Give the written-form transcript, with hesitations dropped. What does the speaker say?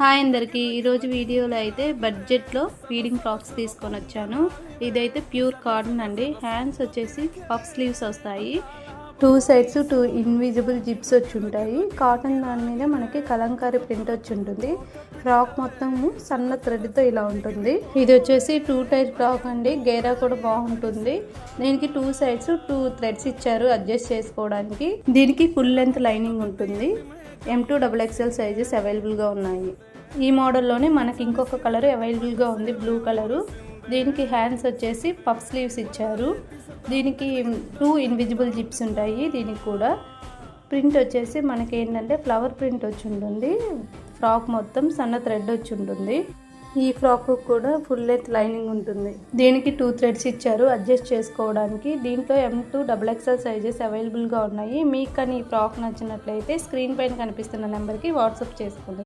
Hi అందరికీ ఈరోజు వీడియోలో అయితే బడ్జెట్లో ఫీడింగ్ ఫ్రాక్స్ తీసుకొని వచ్చాను. ఇదైతే ప్యూర్ కాటన్ అండి. హ్యాండ్స్ వచ్చేసి పఫ్ స్లీవ్స్ వస్తాయి. 2 సైడ్స్ 2 ఇన్విజిబుల్ జిప్స్ వచ్చి ఉంటాయి. కాటన్ దాని మీద మనకి కలంకారీ ప్రింట్ వచ్చి ఉంటుంది. ఫ్రాక్ మొత్తము సన్న థ్రెడ్తో ఇలా ఉంటుంది. ఇది వచ్చేసి 2 టైర్ ఫ్రాక్ అండి. గేరా కూడా బాగుంటుంది. దీనికి 2 సైడ్స్ 2 థ్రెడ్స్ ఇచ్చారు అడ్జస్ట్ చేసుకోవడానికి. దీనికి ఫుల్ లెంత్ లైనింగ్ ఉంటుంది. M2 XXL సైజెస్ అవైలబుల్గా ఉన్నాయి. ఈ మోడల్లోనే మనకి ఇంకొక కలర్ అవైలబుల్గా ఉంది, బ్లూ కలరు. దీనికి హ్యాండ్స్ వచ్చేసి పఫ్ స్లీవ్స్ ఇచ్చారు. దీనికి 2 ఇన్విజిబుల్ జిప్స్ ఉంటాయి. దీనికి కూడా ప్రింట్ వచ్చేసి మనకి ఏంటంటే ఫ్లవర్ ప్రింట్ వచ్చి ఉంటుంది. ఫ్రాక్ మొత్తం సన్న థ్రెడ్ వచ్చి ఉంటుంది. ఈ ఫ్రాక్ కూడా ఫుల్ లెంత్ లైనింగ్ ఉంటుంది. దీనికి 2 థ్రెడ్స్ ఇచ్చారు అడ్జస్ట్ చేసుకోవడానికి. దీంట్లో M2 XXL సైజెస్ అవైలబుల్గా ఉన్నాయి. మీకు కానీ ఈ ఫ్రాక్ నచ్చినట్లయితే స్క్రీన్ పైన కనిపిస్తున్న నెంబర్కి వాట్సాప్ చేసుకోండి.